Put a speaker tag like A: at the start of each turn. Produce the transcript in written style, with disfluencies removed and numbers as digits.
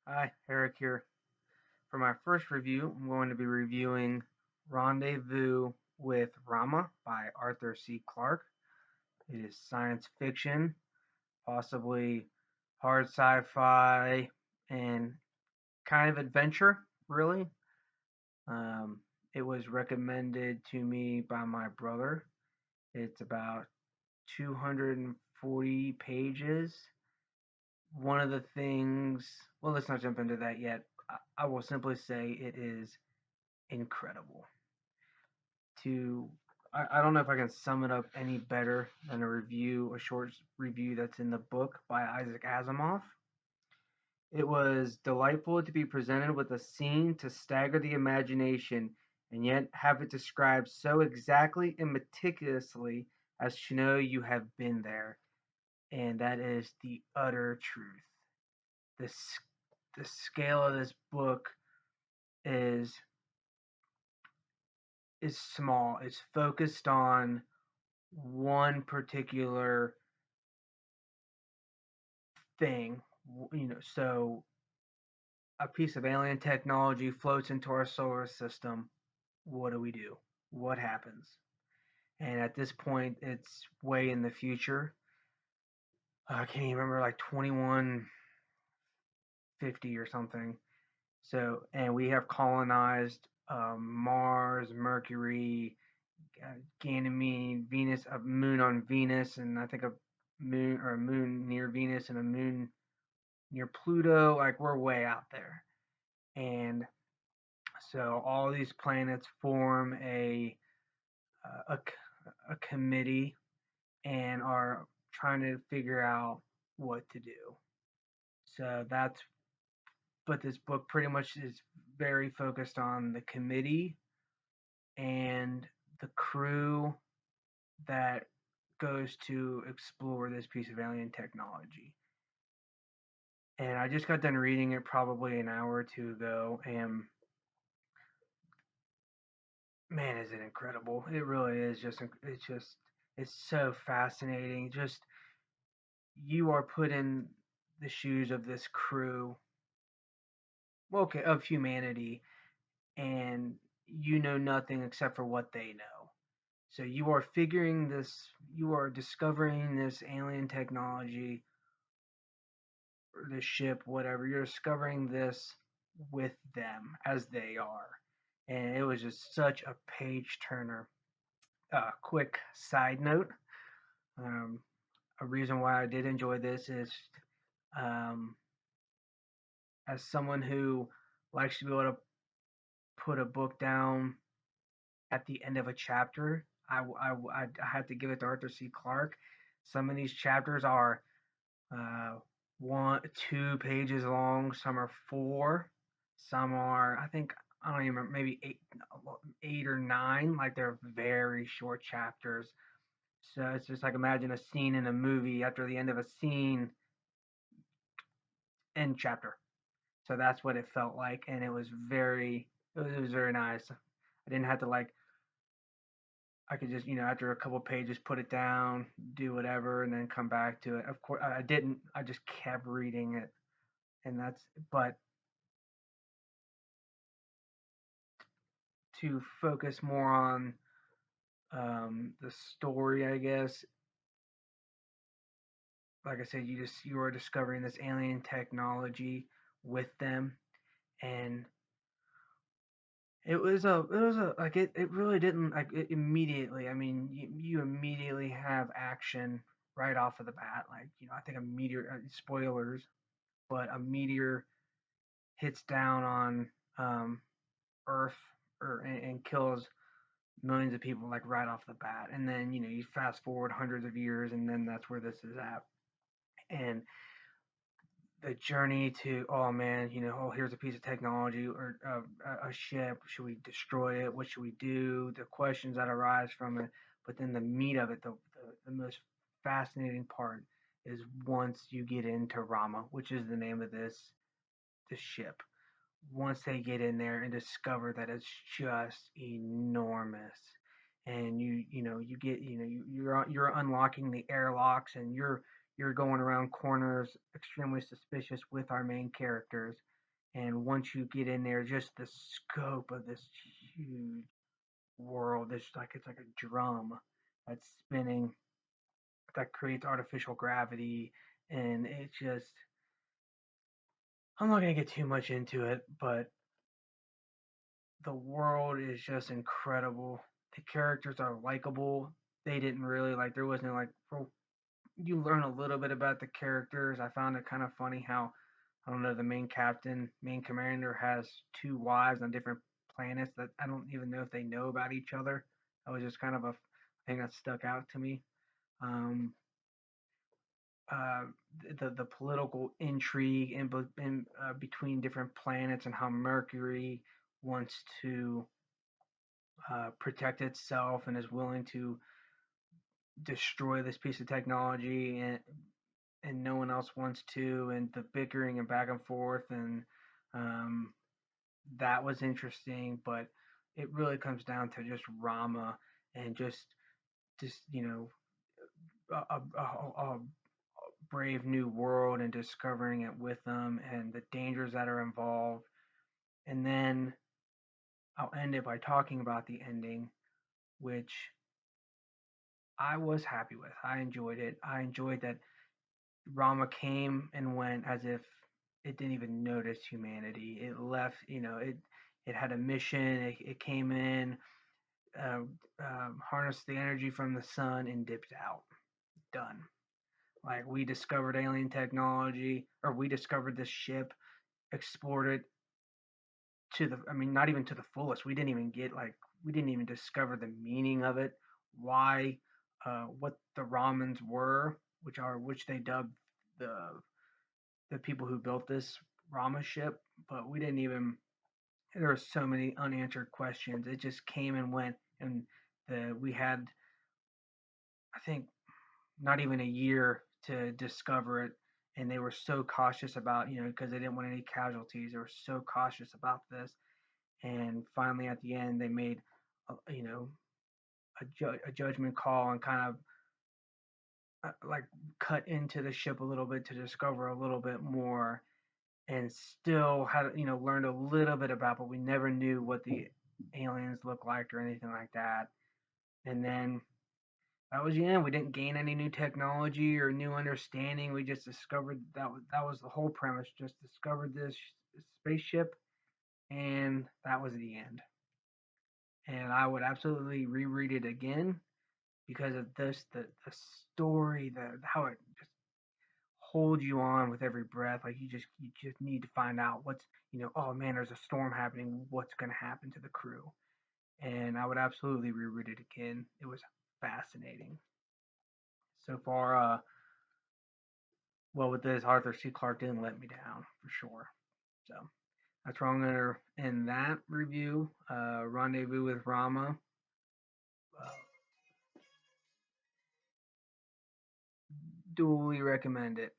A: Hi, Eric here. For my first review, I'm going to be reviewing Rendezvous with Rama by Arthur C. Clarke. It is science fiction, possibly hard sci-fi, and kind of adventure, really. Um, it was recommended to me by my brother. It's about 240 pages. One of the things, well, let's not jump into that yet. I will simply say it is incredible. To I don't know if I can sum it up any better than a short review that's in the book by Isaac Asimov. It was delightful to be presented with a scene to stagger the imagination and yet have it described so exactly and meticulously as to know you have been there. And that is the utter truth. The, the scale of this book is is small. It's focused on one particular thing. So a piece of alien technology floats into our solar system. What do we do? What happens? And at this point, it's way in the future. I can't even remember, like 2150 or something. So, and we have colonized Mars, Mercury, Ganymede, Venus, a moon on Venus, and I think a moon near Venus and a moon near Pluto. Like we're way out there, and so all these planets form a, a committee and are trying to figure out what to do. So that's but this book pretty much is very focused on the committee and the crew that goes to explore this piece of alien technology. And I just got done reading it probably an hour or two ago, and man, is it incredible! It really is it's so fascinating. Just you are put in the shoes of this crew, well, okay, of humanity, and you know nothing except for what they know. So you are discovering this alien technology or this ship, whatever. You're discovering this with them as they are. And it was just such a page turner. Quick side note, um, a reason why I did enjoy this is um, as someone who likes to be able to put a book down at the end of a chapter, I had to give it to Arthur C. Clarke. Some of these chapters are uh, 2 pages long. Some are four. Some are, I think, I don't even remember, maybe eight or nine. Like they're very short chapters. So it's just like imagine a scene in a movie. After the end of a scene, end chapter. So that's what it felt like, and it was very nice. I didn't have to like I could just, after a couple pages, put it down, do whatever, and then come back to it. Of course, I didn't. I just kept reading it, and but to focus more on the story, I guess. Like I said, you are discovering this alien technology with them, and it really didn't like it immediately. I mean, you immediately have action right off of the bat. Like I think a meteor spoilers, but a meteor hits down on Earth and kills millions of people like right off the bat. And then you fast forward hundreds of years, and then that's where this is at. And the journey to, oh man, oh, here's a piece of technology or a ship. Should we destroy it? What should we do? The questions that arise from it. But then the meat of it, the most fascinating part is once you get into Rama, which is the name of this ship. Once they get in there and discover that it's just enormous, and you get you're unlocking the airlocks, and you're going around corners extremely suspicious with our main characters. And once you get in there, just the scope of this huge world, it's like a drum that's spinning that creates artificial gravity, and it just I'm not gonna get too much into it, but the world is just incredible. The characters are likable. They didn't really like there wasn't like for you learn a little bit about the characters. I found it kind of funny how I don't know the main commander has two wives on different planets that I don't even know if they know about each other. That was just kind of a thing that stuck out to me. Um, uh, the political intrigue in between different planets and how Mercury wants to protect itself and is willing to destroy this piece of technology and no one else wants to, and the bickering and back and forth, and um, that was interesting. But it really comes down to just Rama and just a brave new world and discovering it with them and the dangers that are involved. And then I'll end it by talking about the ending, which I was happy with. I enjoyed it. I enjoyed that Rama came and went as if it didn't even notice humanity. It left, it had a mission. It came in, uh, harnessed the energy from the sun, and dipped out. Done. Like we discovered alien technology, or we discovered this ship, explored it I mean, not even to the fullest. We didn't even discover the meaning of it, why, what the Ramans were, which they dubbed the the people who built this Rama ship, but we didn't even. There were so many unanswered questions. It just came and went, and we had, I think, not even a year to discover it, and they were so cautious about, because they didn't want any casualties. They were so cautious about this, and finally at the end they made, you know, a judgment call and kind of like cut into the ship a little bit to discover a little bit more and still had learned a little bit about, but we never knew what the aliens looked like or anything like that. And then that was the end. We didn't gain any new technology or new understanding. We just discovered that was the whole premise. Just discovered this spaceship, and that was the end. And I would absolutely reread it again because of the story, the how it just hold you on with every breath. Like you just need to find out what's oh man, there's a storm happening. What's going to happen to the crew? And I would absolutely reread it again. It was fascinating. So far, well, with this, Arthur C. Clarke didn't let me down for sure. So that's where I'm going to end that review. Rendezvous with Rama. Uh, Duly recommend it.